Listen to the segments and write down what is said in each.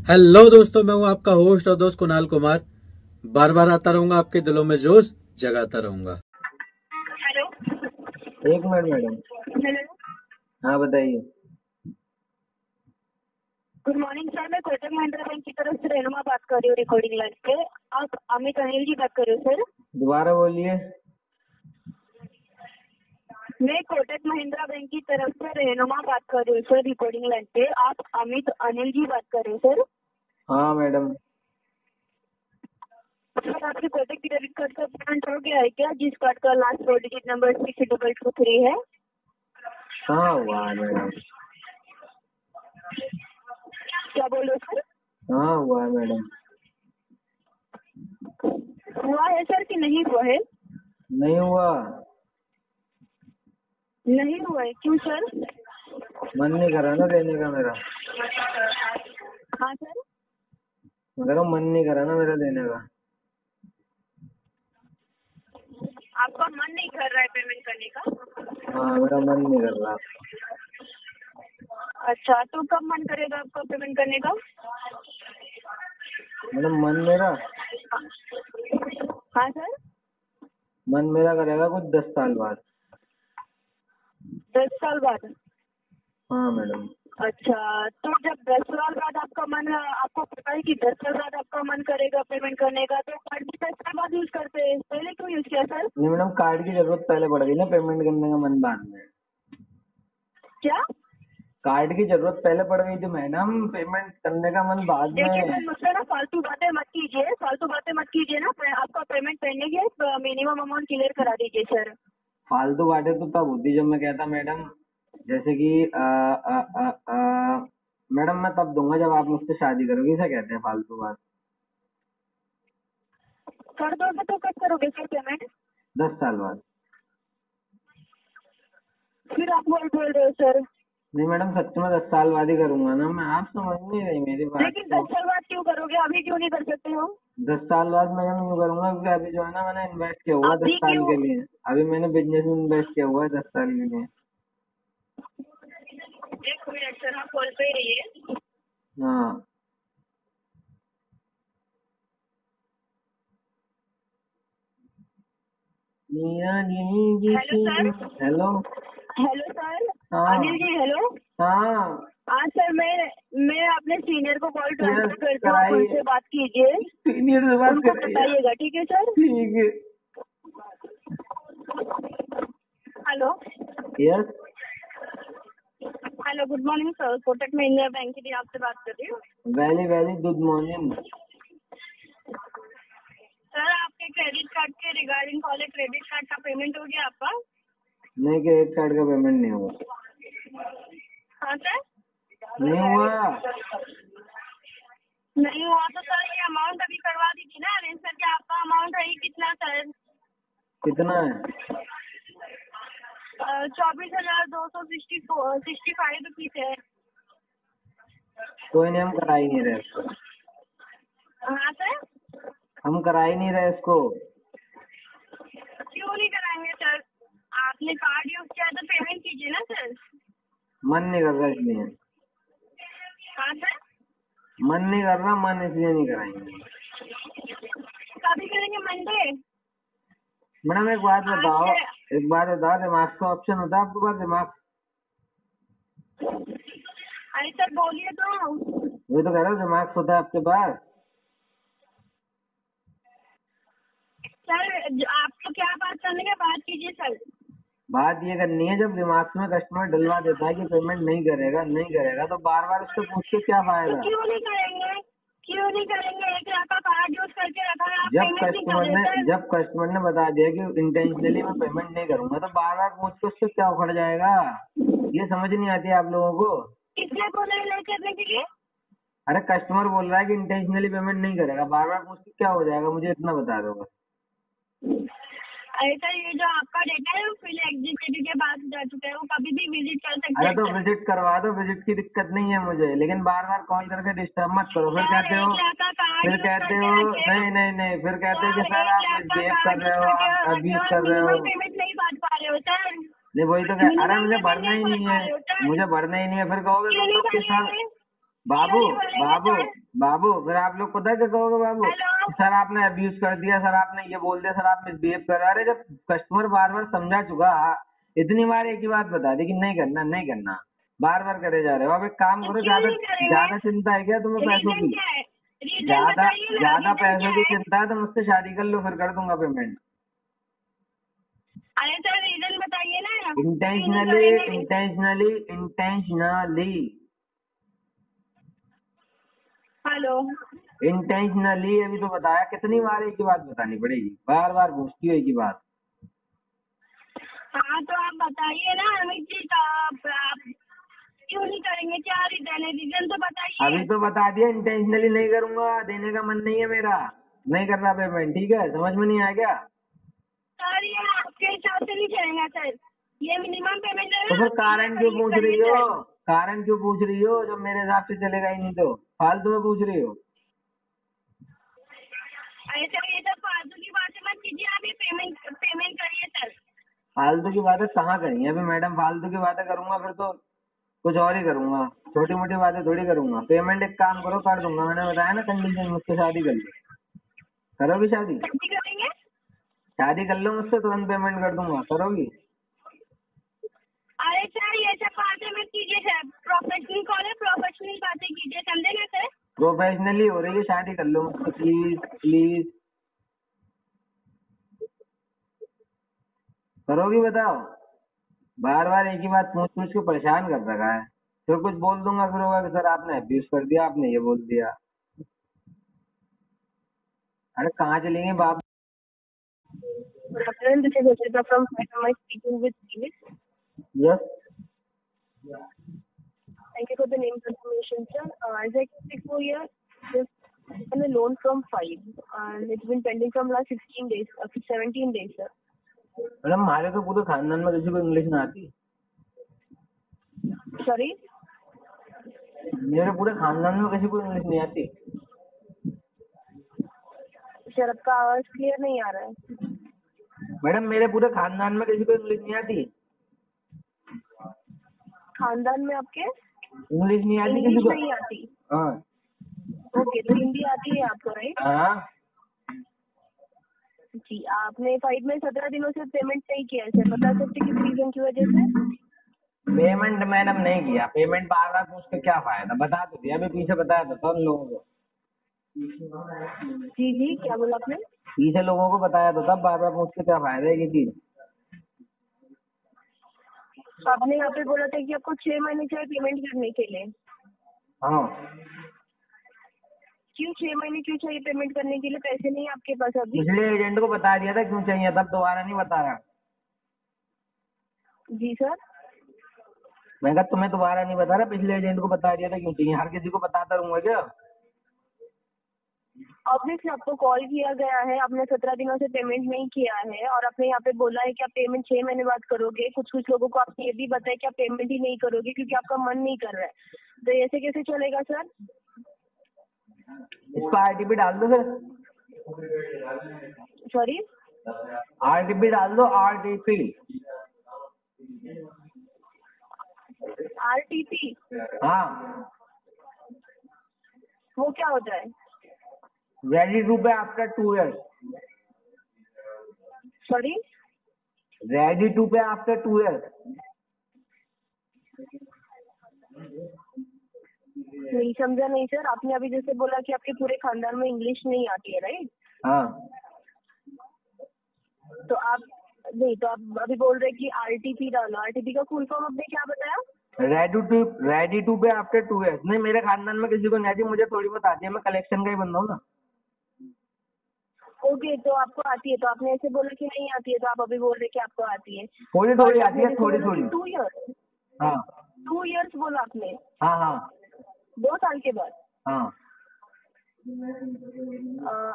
Hello दोस्तों, मैं हूं आपका होस्ट और दोस्त कुणाल कुमार। बार बार आता रहूंगा, आपके दिलों में जोश जगाता रहूंगा। हेलो। एक मिनट मैडम। हेलो। हाँ बताइए। गुड मॉर्निंग सर, मैं कोटक महिंद्रा बैंक की तरफ से रेनुमा बात कर रही हूँ रिकॉर्डिंग लाइन पे। आप अमित अनिल जी बात कर रहे हो सर? दोबारा बोलिए। मैं कोटक महिंद्रा बैंक की तरफ से रेनुमा बात कर रही हूँ सर रिकॉर्डिंग लाइन पे। आप अमित अनिल जी बात कर रहे हो सर? हाँ मैडम। सर आपके कोटक की डेबिट कार्ड का पेमेंट हो गया है क्या, जिस कार्ड का लास्ट 4 डिजिट नंबर 6223 है? कहाँ हुआ है मैडम? क्या बोल रहे हो सर? कहाँ हुआ है मैडम? हुआ है सर कि नहीं हुआ है? नहीं हुआ। नहीं हुआ है, क्यों सर? मन नहीं कर रहा ना देने का मेरा। हाँ सर। मगर मन नहीं कर रहा ना मेरा देने का। आपका मन नहीं कर रहा है पेमेंट करने का? हाँ मेरा मन नहीं कर रहा। अच्छा, तो कब मन करेगा आपका पेमेंट करने का? मैडम मन मेरा हाँ सर। मन मेरा करेगा कुछ 10 साल बाद। 10 साल बाद? हाँ मैडम। अच्छा, तो जब 10 साल बाद आपका मन, आपको पता है कि 10 साल बाद आपका मन करेगा पेमेंट करने का, तो कार्ड भी 10 साल बाद यूज करते हैं, पहले क्यों यूज किया सर? नहीं मैडम, कार्ड की जरूरत पहले पड़ गई ना, पेमेंट करने का मन बाद में। क्या? कार्ड की जरूरत पहले पड़ गई थी मैडम, पेमेंट करने का मन बाद देखिए में। सर, मुझसे ना फालतू बातें मत कीजिए, फालतू बातें मत कीजिए ना। आपका पेमेंट पेंडिंग है, मिनिमम अमाउंट क्लियर करा दीजिए सर। फालतू बातें तो तब होती जब मैं कहता मैडम, जैसे कि मैडम मैं तब दूंगा जब आप मुझसे शादी करोगी, इसे कहते हैं फालतू बात। कर दोगे तो कब करोगे सर पेमेंट? 10 साल बाद। फिर आप बोल रहे हो सर? नहीं मैडम, सच में 10 साल बाद ही करूंगा ना मैं। आप समझ नहीं रही मेरी बात लेकिन को। 10 साल बाद क्यों करोगे, अभी क्यों नहीं कर सकते हो? 10 साल बाद मैडम यूँ करूंगा क्योंकि अभी जो है ना, मैंने इन्वेस्ट किया हुआ है 10 अभी साल क्यों? के लिए। अभी मैंने बिजनेस में इन्वेस्ट किया हुआ है 10 साल के लिए। एक मिनट सर, आप कॉल पे ही रहिए। हाँ। Hello sir. Hello. Hello sir. हाँ अनिल जी, हेलो। हाँ। हाँ सर, मैं अपने सीनियर को कॉल ट्रांसफर यस करती हूँ, आप कराइए। उनसे बात कीजिए, सीनियर से बात उनको कराइए। बताइएगा, ठीक है सर? ठीक है। Hello. Yes. Hello, good morning sir, Kotak Mahindra bank की आपसे बात कर रही हूँ। Very very good morning. Sir, आपके क्रेडिट कार्ड के रिगार्डिंग कॉल है, क्रेडिट कार्ड का पेमेंट हो गया आपका? नहीं, क्रेडिट कार्ड का पेमेंट नहीं हुआ। हाँ सर। नहीं हुआ। नहीं हुआ तो सर ये अमाउंट अभी करवा दीजिए ना अरेंज करके। आपका अमाउंट है कितना सर? कितना है? 24,265 रुपीज है। कोई नहीं, हम करा ही नहीं रहे इसको। हाँ सर। हम करा ही नहीं रहे इसको। क्यों नहीं कराएंगे सर? आपने कार्ड यूज किया तो पेमेंट कीजिए ना सर। मन नहीं कर रहा इसलिए। हाँ सर। मन नहीं कर रहा, मन इसलिए नहीं कराएंगे। कभी करेंगे? मंडे। मैडम एक बात बताओ, आज दिमाग का ऑप्शन होता है आपके पास? दिमाग। अरे सर बोलिए तो। वही तो कह रहा हूँ, दिमाग होता है आपके पास? सर आपको क्या बात करने का, बात कीजिए सर। बात ये करनी है, जब दिमाग में कस्टमर डलवा देता है कि पेमेंट नहीं करेगा नहीं करेगा, तो बार बार उससे पूछ के क्या तो फायदा? क्यों नहीं करेंगे? क्यों नहीं करेंगे? 1 लाख का कार्ड यूज करके रखा है, आप जब पेमेंट नहीं कर रहे सर? जब कस्टमर ने बता दिया कि इंटेंशनली मैं पेमेंट नहीं करूंगा, तो बार बार पूछ के उससे क्या उखड़ जाएगा? ये समझ नहीं आती है आप लोगों को। किसने बोला नहीं करने के लिए? अरे कस्टमर बोल रहा है कि इंटेंशनली पेमेंट नहीं करेगा, बार बार पूछ के क्या हो जाएगा? मुझे इतना बता दो बस। अरे सर, ये जो आपका डेटा है वो फिर एग्जीक्यूटिव के पास जा चुका है, वो कभी भी विजिट कर सकते अरे हैं तो सर। विजिट करवा दो, विजिट की दिक्कत नहीं है मुझे, लेकिन बार बार कॉल करके डिस्टर्ब मत करो। फिर कहते हो नहीं नहीं नहीं, फिर कहते हो कि सर आप मिसबिहेव कर रहे हो, आप अब्यूज कर रहे हो। पेमेंट नहीं बांट पा रहे हो सर। नहीं वही तो अरे मुझे भरना ही नहीं है, मुझे भरना ही नहीं है, फिर कहोगे क्यों तुम नहीं लोग किस साल। भरेंगे? बाबू बाबू बाबू फिर आप लोग पता है क्या कहोगे बाबू? हेलो। सर आपने अब्यूज कर दिया, सर आपने ये बोल दिया, सर आप मिसबिहेव कर रहे हैं। अरे जब कस्टमर बार बार समझा चुका, इतनी बार एक ही बात बता दी कि नहीं करना नहीं करना, बार बार करे जा रहे हो। अब एक काम करो, क्यों ज्यादा नहीं करेंगे? ज्यादा चिंता है क्या तुम्हें पैसों रीजन की? क्या है? रीजन ज्यादा बताइए ना, ज्यादा रीजन पैसों क्या की है? चिंता है तो मुझसे शादी कर लो, फिर कर दूंगा पेमेंट। अरे सर रीजन बताइए ना, क्यों नहीं इंटेंशनली करेंगे? Intentionally intentionally hello. इंटेंशनली अभी तो बताया, कितनी बार एक ही बात बतानी पड़ेगी? बार बार पूछती हो एक ही बात। हाँ तो आप बताइए ना अमित जी, तो आप क्यों नहीं करेंगे? क्या रीजन है? रीजन तो बताइए। अभी तो बता दिया, इंटेंशनली नहीं करूंगा, देने का मन नहीं है मेरा, नहीं करना पेमेंट। ठीक है, समझ में नहीं आया क्या? सर ये आपके हिसाब से नहीं चलेगा सर, ये मिनिमम पेमेंट है तो ना, फिर आप कारण क्यों पूछ रही हो? कारण क्यों पूछ रही हो जब मेरे हिसाब से चलेगा ही नहीं? तो फालतू में पूछ रही हो। अरे सर ये सब फालतू की बातें मत कीजिए, आप ये पेमेंट पेमेंट करिए सर। फालतू की बातें कहाँ करी है अभी मैडम? फालतू की बातें करूंगा फिर तो कुछ और ही करूंगा, छोटी मोटी बातें थोड़ी करूंगा। पेमेंट एक काम करो, कर दूंगा, मैंने बताया ना कंडीशन, मुझसे शादी कर लो। करोगी शादी? कैसे करेंगे? शादी कर लो मुझसे, तुरंत पेमेंट कर दूंगा। करोगी? अरे सर ये सब बातें मत कीजिए सर, प्रोफेशनल कॉल है, प्रोफेशनल बातें कीजिए, समझे ना सर? प्रोफेशनली हो रही है, शादी कर लो मुझसे प्लीज प्लीज। करोगी बताओ? बार बार एक ही बात पूछ पूछ के परेशान कर रखा है। फिर कुछ बोल दूंगा, फिर होगा कि सर आपने अब्यूज कर दिया, आपने ये बोल दिया। अरे कहाँ चलेंगे बाप? Good afternoon, this is Ashita from am I speaking with David? Yes. Thank you for the name confirmation, sir. As I can see for you, just taken a loan from 5 and it's been pending from last 16 days, 17 days, sir. Madam हमारे तो पूरे खानदान में किसी को English नहीं आती। Sorry? मेरे पूरे खानदान में किसी को इंग्लिश नहीं आती। सर आपका आवाज क्लियर नहीं आ रहा है। मैडम मेरे पूरे खानदान में किसी को इंग्लिश नहीं आती। खानदान में आपके इंग्लिश नहीं आती किसी इंग्लिश को? नहीं आती? हाँ। ओके, तो हिंदी आती है आपको, राइट? हाँ। जी, आपने 5 में 17 दिनों से पेमेंट नहीं किया है सर, बता सकते किस रीजन की वजह से? पेमेंट मैडम नहीं किया। पेमेंट बार बार पूछ के क्या फायदा? बता तो दिया, अभी पीछे बताया तो था उन लोगों को। जी जी, क्या बोला आपने? पीछे लोगों को बताया तो था, बार बार पूछ के क्या फायदा है किसी? आपने यहाँ पे बोला था कि आपको 6 महीने चाहिए पेमेंट करने के लिए। हाँ। क्यों 6 महीने क्यों चाहिए पेमेंट करने के लिए? पैसे नहीं है आपके पास अभी? पिछले एजेंट को बता दिया था क्यों चाहिए, तब दोबारा नहीं बता रहा। जी सर। मैं कहा तुम्हें दोबारा नहीं बता रहा, पिछले एजेंट को बता दिया था क्यों चाहिए। हर किसी को बताता रहूंगा क्या? ऑब्वियसली आपको कॉल किया गया है, आपने 17 दिनों से पेमेंट नहीं किया है और आपने यहाँ पे बोला है कि आप पेमेंट 6 महीने बाद करोगे। कुछ कुछ लोगों को आपने ये भी बताया कि आप पेमेंट ही नहीं करोगे क्योंकि आपका मन नहीं कर रहा है, तो ऐसे कैसे चलेगा सर? इसको आरटीपी डाल दो सर। सॉरी? आरटीपी डाल दो, आरटीपी। आरटीपी? हाँ। वो क्या होता है? Ready to pay after 2 years। Sorry? Ready to pay after 2 years। नहीं समझा नहीं सर, आपने अभी जैसे बोला कि आपके पूरे खानदान में इंग्लिश नहीं आती है, राइट? हाँ। तो आप नहीं, तो आप अभी बोल रहे कि आरटीपी डालो। आरटीपी का फुल फॉर्म आपने क्या बताया? Ready to pay after 2 years। नहीं, मेरे खानदान में किसी को नहीं आती, मुझे थोड़ी बहुत आती है, मैं कलेक्शन का ही बंदा हूँ ना। ओके, तो आपको आती है, तो आपने ऐसे बोला कि नहीं आती है, तो आप अभी बोल रहे कि आपको आती है। थोड़ी थोड़ी आती है, थोड़ी थोड़ी। 2 ईयर्स? हाँ 2 ईयर्स बोला आपने? हाँ हाँ 2 साल के बाद? हाँ।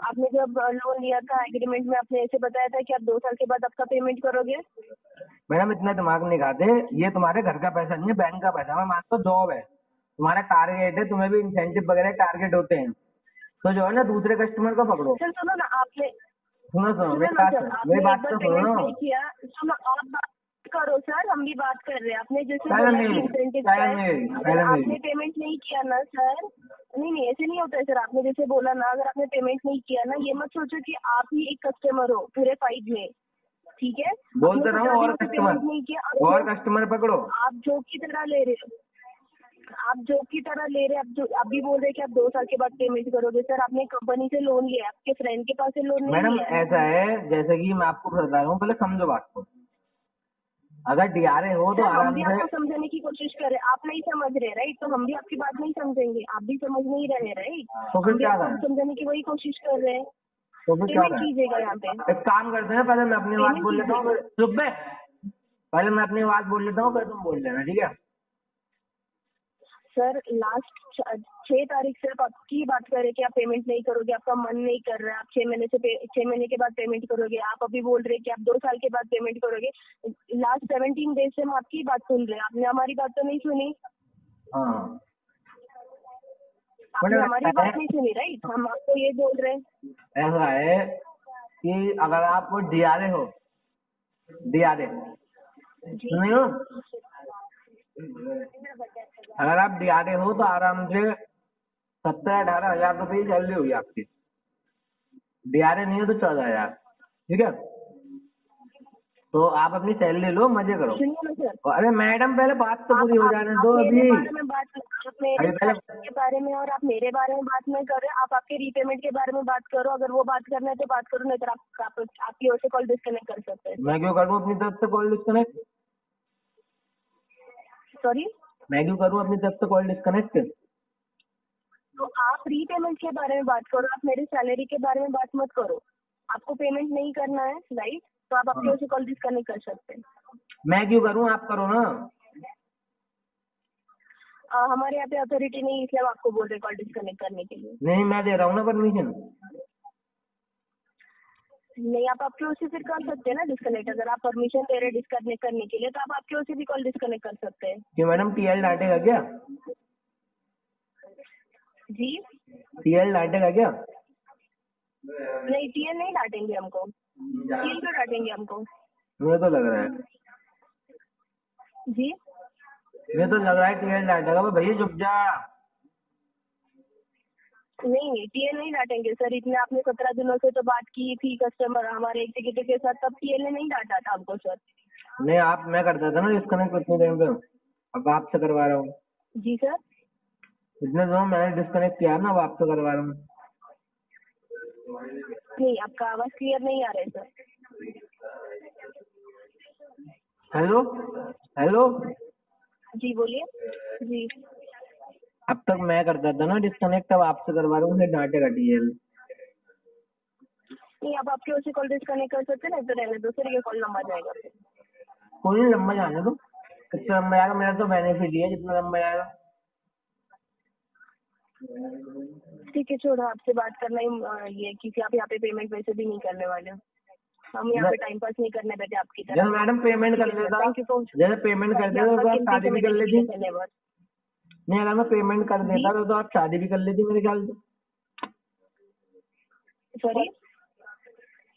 आपने जब लोन लिया था एग्रीमेंट में आपने ऐसे बताया था कि आप 2 साल के बाद आपका पेमेंट करोगे? मैडम इतना दिमाग नहीं खाते, ये तुम्हारे घर का पैसा नहीं है, बैंक का पैसा। मैं मानता हूँ जॉब है, तुम्हारा टारगेट है, तुम्हें भी इंसेंटिव वगैरह टारगेट होते हैं, तो जो है ना दूसरे कस्टमर को पकड़ो। सर सुनो ना, आपने सुनो सुनो मेरी ना बात सर, सुनो, आपने मेरी एक बात बार तो पेमेंट सुनो। नहीं किया। सुनो, आप करो सर, हम भी बात कर रहे हैं। आपने जैसे पहले बोला मेरी, कि इंसेंटिव पहले है, मेरी, अगर पहले आपने मेरी। पेमेंट नहीं किया ना सर, नहीं ऐसे नहीं होता है सर। आपने जैसे बोला ना, अगर आपने पेमेंट नहीं किया ना, ये मत सोचो कि आप ही एक कस्टमर हो पूरे 5 में, ठीक है? बोलते आपने रहो 17 और दिनों से कस्टमर, पेमेंट नहीं किया, और कस्टमर पकड़ो। आप जोक की तरह ले रहे हो, आप जोक की तरह ले रहे हैं। आप भी बोल रहे हैं कि आप 2 साल के बाद पेमेंट करोगे। सर आपने कंपनी से लोन लिया, आपके फ्रेंड के पास से लोन नहीं मैडम लिया है। ऐसा है, जैसे कि मैं आपको बता रहा हूँ, पहले समझो बात को। अगर डीआरए हो तो सर हम आराम भी से। आपको समझाने की कोशिश कर रहे हैं, आप नहीं समझ रहे राइट, तो हम भी आपकी बात नहीं समझेंगे। आप भी समझ नहीं रहे राइट, तो फिर हम भी क्या आपको करें? समझाने की वही कोशिश कर रहे हैं। तो फिर क्या पेमेंट करें? कीजिएगा यहाँ पे, एक काम करते हैं, पहले मैं अपनी बात पेमेंट बोल लेता हूँ, कीजिएगा। फिर चुप बे। पहले मैं अपनी बात बोल लेता हूँ, फिर तुम बोल लेना, ठीक है? सर लास्ट 6 तारीख से आप आपकी बात कर रहे हैं कि आप पेमेंट नहीं करोगे, आपका मन नहीं कर रहा है, आप 6 महीने के बाद पेमेंट करोगे। आप अभी बोल रहे हैं कि आप 2 साल के बाद पेमेंट करोगे। लास्ट 17 डेज से हम आपकी बात सुन रहे हैं, आपने हमारी बात तो नहीं सुनी। हाँ, आपने हमारी बात नहीं सुनी राइट, हम आपको ये बोल रहे हैं। ऐसा है कि अगर आप डीआरए हो, डीआरए जी नहीं हो, अगर आप डीआरए हो तो आराम से 17-18 हजार रुपये की सैलरी होगी आपकी। डीआरए नहीं हो तो 14,000, ठीक है? तो आप अपनी सैलरी लो, मजे करो। सुनिए ना सर, अरे मैडम पहले बात तो पूरी हो जाने दो आप अभी। मेरे बारे में बात, आप मेरे अभी पहले के बारे में और आप मेरे बारे में बात नहीं कर रहे, आप आपके रीपेमेंट के बारे में बात करो। अगर वो बात करना है तो बात करो, नहीं तो आप आपकी ओर से कॉल डिस्कनेक्ट कर सकते हैं। मैं क्यों करूँ अपनी तरफ से कॉल डिस्कनेक्ट? सॉरी, मैं क्यों करूँ अपनी तरफ से कॉल डिस्कनेक्ट? तो आप रीपेमेंट के बारे में बात करो, आप मेरे सैलरी के बारे में बात मत करो। आपको पेमेंट नहीं करना है राइट, तो आप आपकी ओर से कॉल डिस्कनेक्ट कर सकते हैं। मैं क्यों करूँ, आप करो ना। हमारे यहाँ पे अथॉरिटी नहीं, इसलिए हम आपको बोल रहे कॉल डिस्कनेक्ट करने के लिए। नहीं, मैं दे रहा हूँ ना परमिशन। नहीं, आप आपकी ओर से फिर कर सकते हैं ना डिस्कनेक्ट। अगर आप परमिशन दे रहे डिस्कनेक्ट करने के लिए, तो आप आपकी ओर से भी कॉल डिस्कनेक्ट कर सकते हैं। कि मैडम टीएल डांटेगा क्या? जी टीएल डांटेगा क्या? नहीं, टीएल नहीं डांटेंगे हमको। टीएल क्यों डांटेंगे हमको? मुझे तो लग रहा है, जी मुझे तो लग रहा है टीएल डांटेगा। भैया चुप जा। नहीं, टीएल नहीं डांटेंगे सर। इतने आपने 17 दिनों से तो बात की थी कस्टमर हमारे एग्जीक्यूटिव के साथ, तब टीएल ने नहीं डांटा था हमको सर। नहीं, आप मैं करता था ना डिस्कनेक्ट उतनी देर पे, अब आपसे करवा रहा हूँ। जी सर, इतने दिनों मैंने डिस्कनेक्ट किया ना, अब आपसे करवा रहा हूँ। नहीं आपका आवाज क्लियर नहीं आ रहा है सर। हेलो हेलो, जी बोलिए। जी अब तक मैं करता था ना डिस्कनेक्ट, अब आपसे करवा रहा हूँ, फिर डांटेगा टीएल। नहीं, आप आपकी ओर से कॉल डिस्कनेक्ट कर सकते हैं, तो रहने दो सर, ये कॉल लंबा जाएगा फिर। कोई नहीं, लंबा जाने दो। कितना लंबा जाएगा, मेरा तो बेनिफिट ही है जितना लंबा जाएगा। ठीक है, छोड़ो, आपसे बात करना ही ये, क्योंकि आप यहाँ पे पेमेंट वैसे भी नहीं करने वाले। हम यहाँ पे टाइम पास नहीं करने बैठे आपकी तरह। जैसे मैडम पेमेंट कर देता, थैंक यू जैसे पेमेंट कर देता तो आप शादी भी कर लेती। धन्यवाद। नहीं, अगर मैं पेमेंट कर देता तो आप शादी भी कर लेती मेरे ख्याल से। सॉरी,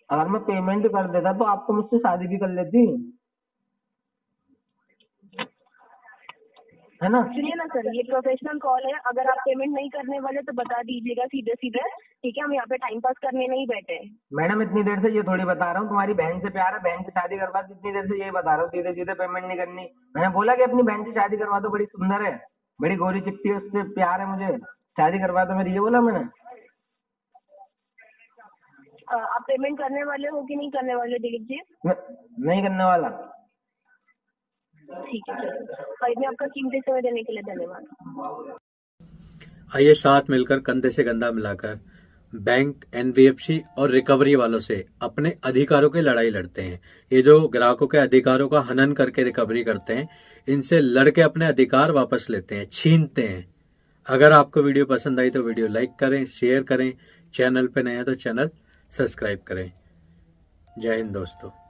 अगर मैं पेमेंट कर देता तो आप तो मुझसे शादी भी कर लेती, है ना? सुनिए ना सर, ये प्रोफेशनल कॉल है। अगर आप पेमेंट नहीं करने वाले तो बता दीजिएगा सीधे सीधे, ठीक है? हम यहाँ पे टाइम पास करने नहीं बैठे। मैडम इतनी देर से ये थोड़ी बता रहा हूँ तुम्हारी बहन से प्यार है, बहन से शादी करवा दो, इतनी देर से यही बता रहा हूँ सीधे सीधे पेमेंट नहीं करनी। मैंने बोला कि अपनी बहन से शादी करवा दो, बड़ी सुंदर है, बड़ी गोरी चिट्टी है, उससे प्यार है मुझे, शादी करवा दो मेरी, ये बोला मैंने। आप पेमेंट करने वाले हो कि नहीं करने वाले, दिलीप जी? नहीं करने वाला। ठीक है, चलिए। भाई में आपका कीमती समय देने के लिए धन्यवाद। आइए साथ मिलकर कंधे से कंधा मिलाकर बैंक, एनबीएफसी और रिकवरी वालों से अपने अधिकारों की लड़ाई लड़ते हैं। ये जो ग्राहकों के अधिकारों का हनन करके रिकवरी करते हैं, इनसे लड़के अपने अधिकार वापस लेते हैं, छीनते हैं। अगर आपको वीडियो पसंद आई तो वीडियो लाइक करें, शेयर करें, चैनल पे नए हैं तो चैनल सब्सक्राइब करें। जय हिंद दोस्तों।